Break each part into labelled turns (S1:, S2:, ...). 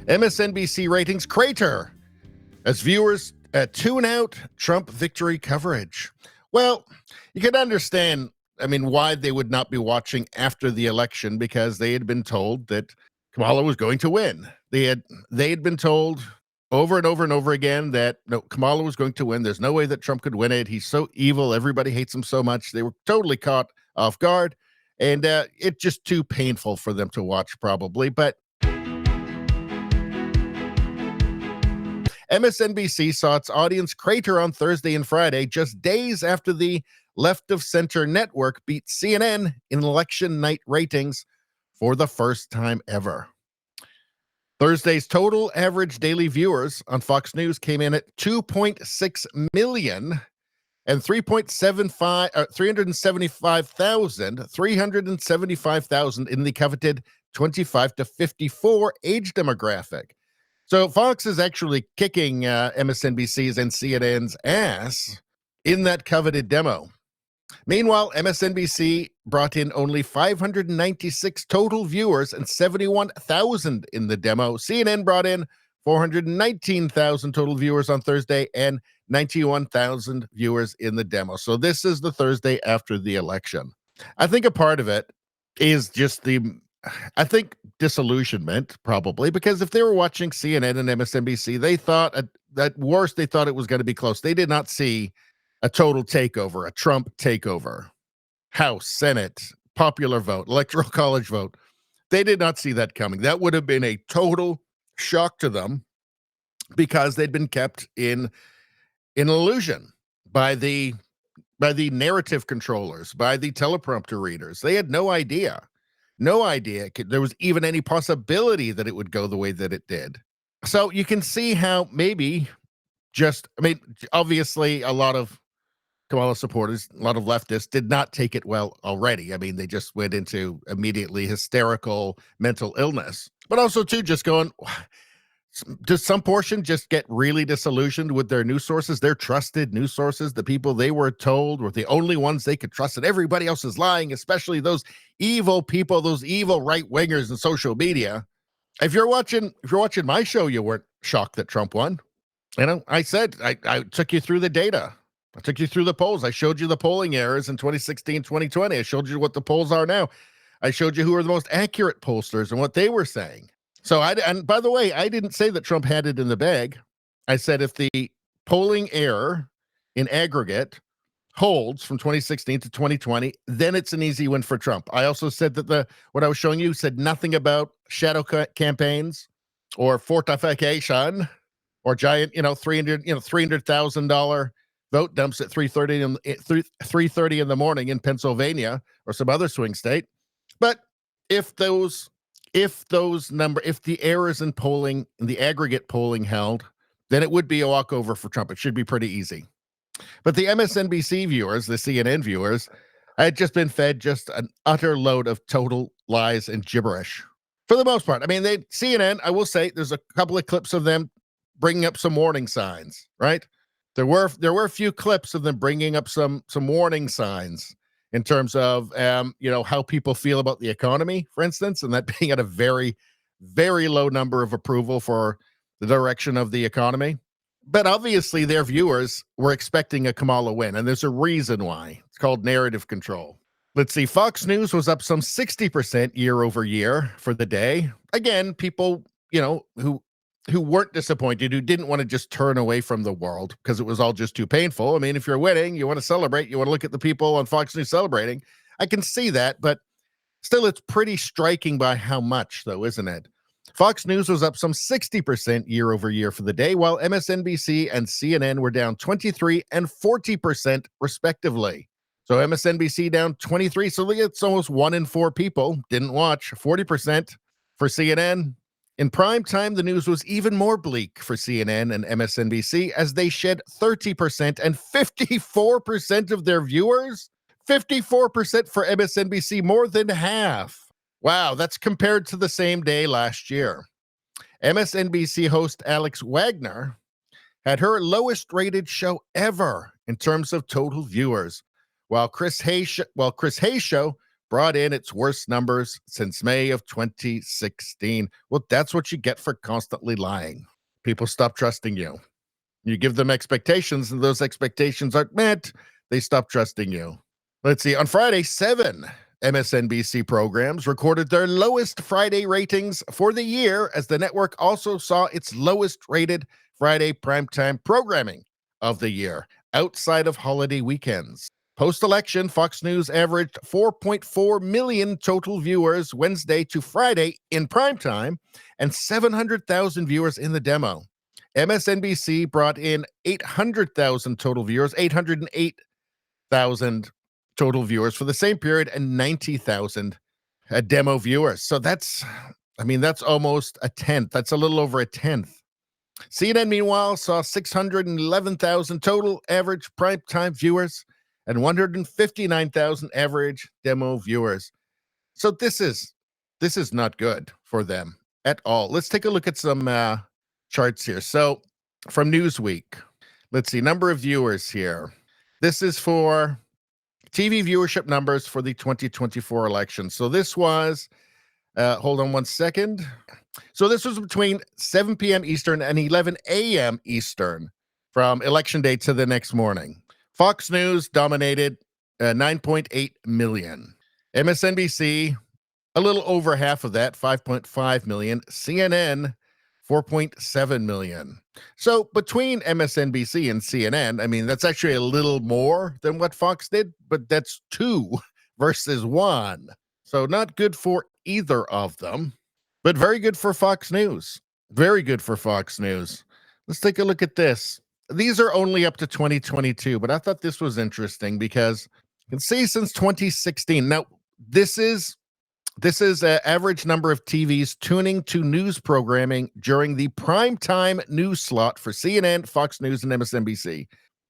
S1: MSNBC ratings crater as viewers tune out Trump victory coverage. Well, you can understand, why they would not be watching after the election, because they had been told that Kamala was going to win. They had been told over and over and over again that no, Kamala was going to win. There's no way that Trump could win it. He's so evil. Everybody hates him so much. They were totally caught off guard, and it's just too painful for them to watch, probably. But MSNBC saw its audience crater on Thursday and Friday, just days after the left-of-center network beat CNN in election night ratings for the first time ever. Thursday's total average daily viewers on Fox News came in at 2.6 million and 375,000 in the coveted 25 to 54 age demographic. So Fox is actually kicking MSNBC's and CNN's ass in that coveted demo. Meanwhile, MSNBC brought in only 596 total viewers and 71,000 in the demo. CNN brought in 419,000 total viewers on Thursday and 91,000 viewers in the demo. So this is the Thursday after the election. I think a part of it is just disillusionment, probably, because if they were watching CNN and MSNBC, they thought at worst, they thought it was going to be close. They did not see a total takeover, a Trump takeover, House, Senate, popular vote, electoral college vote. They did not see that coming. That would have been a total shock to them, because they'd been kept in illusion by the narrative controllers, by the teleprompter readers. They had no idea there was even any possibility that it would go the way that it did. So you can see how maybe obviously a lot of Kamala supporters, a lot of leftists did not take it well already. They just went into immediately hysterical mental illness, but also too just going, does some portion just get really disillusioned with their news sources, their trusted news sources, the people they were told were the only ones they could trust, and everybody else is lying, especially those evil people, those evil right-wingers in social media. If you're watching my show, you weren't shocked that Trump won. I said, I took you through the data. I took you through the polls. I showed you the polling errors in 2016, 2020. I showed you what the polls are now. I showed you who are the most accurate pollsters and what they were saying. So, and by the way, I didn't say that Trump had it in the bag. I said if the polling error in aggregate holds from 2016 to 2020, then it's an easy win for Trump. I also said that what I was showing you said nothing about shadow campaigns or fortification or giant, $300,000 vote dumps at 3:30 in the morning in Pennsylvania or some other swing state. But if the errors in polling, in the aggregate polling held, then it would be a walkover for Trump. It should be pretty easy. But the MSNBC viewers, the CNN viewers, had just been fed just an utter load of total lies and gibberish. For the most part, CNN, I will say, there's a couple of clips of them bringing up some warning signs, right? There were a few clips of them bringing up some warning signs in terms of, how people feel about the economy, for instance, and that being at a very, very low number of approval for the direction of the economy. But obviously their viewers were expecting a Kamala win, and there's a reason why. It's called narrative control. Let's see, Fox News was up some 60% year over year for the day. Again, people, who weren't disappointed, who didn't want to just turn away from the world because it was all just too painful. If you're winning, you want to celebrate, you want to look at the people on Fox News celebrating. I can see that, but still, it's pretty striking by how much, though, isn't it? Fox News was up some 60% year over year for the day, while MSNBC and CNN were down 23 and 40% respectively. So MSNBC down 23, so it's almost 1 in 4 people didn't watch. 40% for CNN. In prime time, the news was even more bleak for CNN and MSNBC as they shed 30% and 54% of their viewers. 54% for MSNBC, more than half. Wow, that's compared to the same day last year. MSNBC host Alex Wagner had her lowest rated show ever in terms of total viewers, while Chris Hayes' show brought in its worst numbers since May of 2016. Well, that's what you get for constantly lying. People stop trusting you. You give them expectations, and those expectations aren't met. They stop trusting you. Let's see. On Friday, 7 MSNBC programs recorded their lowest Friday ratings for the year, as the network also saw its lowest rated Friday primetime programming of the year, outside of holiday weekends. Post-election, Fox News averaged 4.4 million total viewers Wednesday to Friday in primetime and 700,000 viewers in the demo. MSNBC brought in 800,000 total viewers, 808,000 total viewers for the same period, and 90,000 demo viewers. So that's almost a tenth. That's a little over a tenth. CNN, meanwhile, saw 611,000 total average primetime viewers and 159,000 average demo viewers. So this is not good for them at all. Let's take a look at some charts here. So from Newsweek, let's see, number of viewers here. This is for TV viewership numbers for the 2024 election. So this was, hold on one second. So this was between 7 p.m. Eastern and 11 a.m. Eastern from election day to the next morning. Fox News dominated 9.8 million. MSNBC, a little over half of that, 5.5 million. CNN, 4.7 million. So between MSNBC and CNN, that's actually a little more than what Fox did, but that's 2 versus 1. So not good for either of them, but very good for Fox News. Very good for Fox News. Let's take a look at this. These are only up to 2022, but I thought this was interesting because you can see since 2016. Now, this is an average number of TVs tuning to news programming during the primetime news slot for CNN, Fox News, and MSNBC.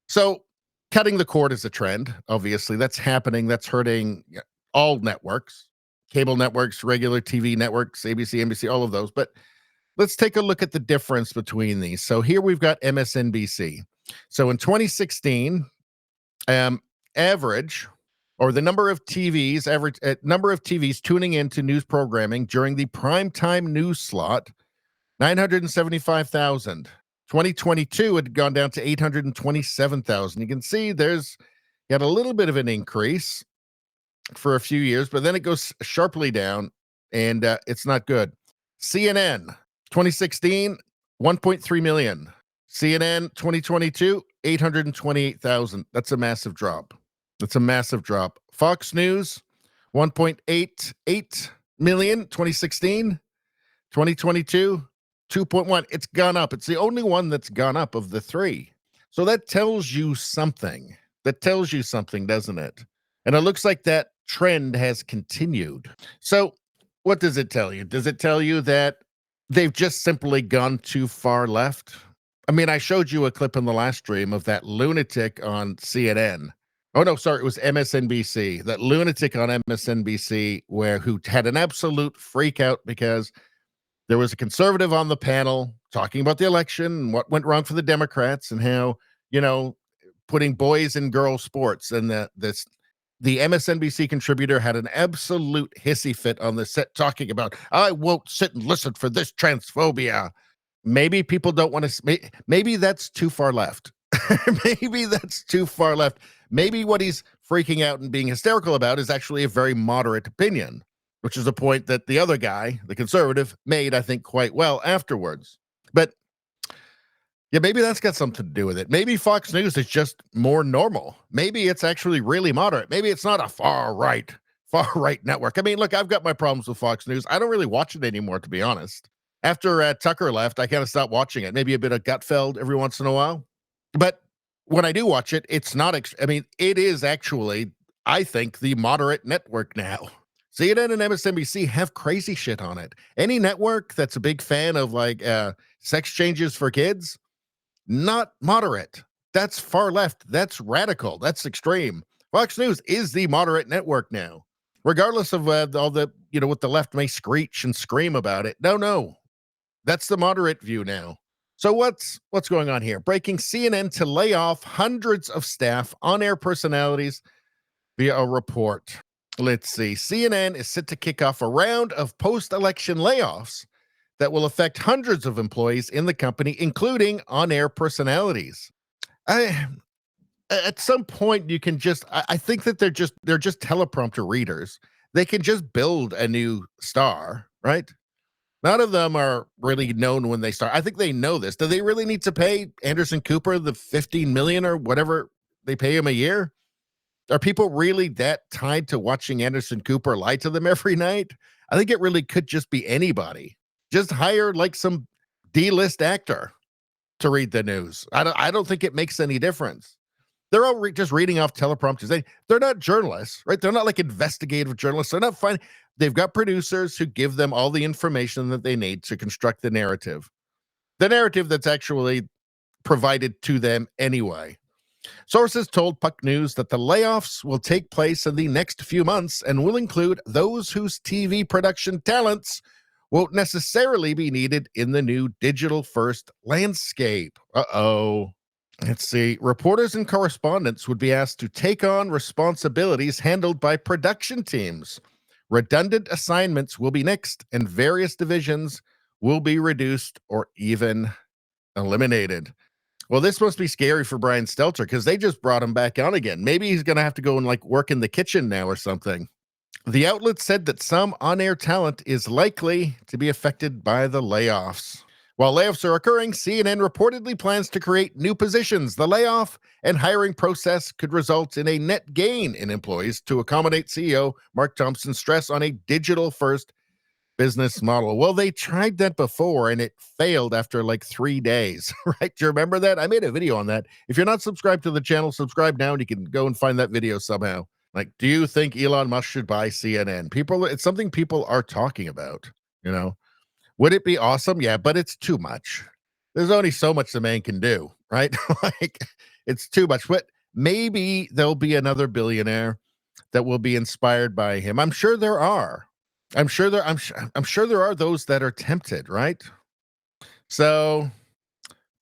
S1: So cutting the cord is a trend. Obviously, that's happening. That's hurting all networks, cable networks, regular TV networks, ABC, NBC, all of those. But let's take a look at the difference between these. So here we've got MSNBC. So in 2016, average, or the number of TVs, number of TVs tuning into news programming during the primetime news slot, 975,000. 2022 had gone down to 827,000. You can see you had a little bit of an increase for a few years, but then it goes sharply down, and it's not good. CNN, 2016, 1.3 million. CNN, 2022, 828,000. That's a massive drop. Fox News, 1.88 million, 2016, 2022, 2.1. It's gone up. It's the only one that's gone up of the 3. So that tells you something. Doesn't it? And it looks like that trend has continued. So what does it tell you? Does it tell you that they've just simply gone too far left? I showed you a clip in the last stream of that lunatic on CNN. Oh, no, sorry, it was MSNBC. That lunatic on MSNBC who had an absolute freak out because there was a conservative on the panel talking about the election and what went wrong for the Democrats and how, putting boys and girls sports. And the MSNBC contributor had an absolute hissy fit on the set talking about, I won't sit and listen for this transphobia. Maybe people don't want to, maybe that's too far left. Maybe what he's freaking out and being hysterical about is actually a very moderate opinion, which is a point that the other guy, the conservative, made, I think, quite well afterwards. But yeah, maybe that's got something to do with it. Maybe Fox News is just more normal. Maybe it's actually really moderate. Maybe it's not a far right network. Look, I've got my problems with Fox News. I don't really watch it anymore, to be honest. After Tucker left, I kind of stopped watching it. Maybe a bit of Gutfeld every once in a while. But when I do watch it, it's not, it is actually, I think, the moderate network now. CNN and MSNBC have crazy shit on it. Any network that's a big fan of sex changes for kids, not moderate. That's far left. That's radical. That's extreme. Fox News is the moderate network now, regardless of all the, what the left may screech and scream about it. No, that's the moderate view now. So what's going on here? Breaking: CNN to lay off hundreds of staff, on-air personalities via a report. Let's see. CNN is set to kick off a round of post-election layoffs that will affect hundreds of employees in the company, including on-air personalities. I, at some point, you can just. I think that they're just teleprompter readers. They can just build a new star, right? None of them are really known when they start. I think they know this. Do they really need to pay Anderson Cooper the 15 million or whatever they pay him a year? Are people really that tied to watching Anderson Cooper lie to them every night? I think it really could just be anybody. Just hire like some D-list actor to read the news. I don't think it makes any difference. They're all just reading off teleprompters. They're not journalists, right? They're not like investigative journalists. They're not fine. They've got producers who give them all the information that they need to construct the narrative that's actually provided to them anyway. Sources told Puck News that the layoffs will take place in the next few months and will include those whose TV production talents won't necessarily be needed in the new digital-first landscape. Uh-oh. Let's see. Reporters and correspondents would be asked to take on responsibilities handled by production teams. Redundant assignments will be nixed, and various divisions will be reduced or even eliminated. Well, this must be scary for Brian Stelter because they just brought him back on again. Maybe he's going to have to go and like work in the kitchen now or something. The outlet said that some on-air talent is likely to be affected by the layoffs. While layoffs are occurring, CNN reportedly plans to create new positions. The layoff and hiring process could result in a net gain in employees to accommodate CEO Mark Thompson's stress on a digital-first business model. Well, they tried that before and it failed after like 3 days, right? Do you remember that? I made a video on that. If you're not subscribed to the channel, subscribe now and you can go and find that video somehow. Like, do you think Elon Musk should buy CNN? It's something people are talking about, you know? Would it be awesome? Yeah, but it's too much. There's only so much the man can do, right? Like, it's too much. But maybe there'll be another billionaire that will be inspired by him. I'm sure there are. I'm sure there are those that are tempted, right? So,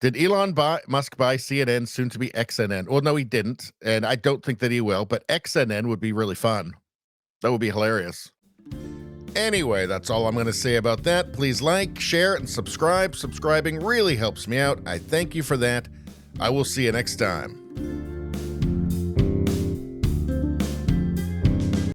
S1: did Elon Musk buy CNN, soon to be XNN? Well, no, he didn't, and I don't think that he will. But XNN would be really fun. That would be hilarious. Anyway, that's all I'm going to say about that. Please like, share, and subscribe. Subscribing really helps me out. I thank you for that. I will see you next time.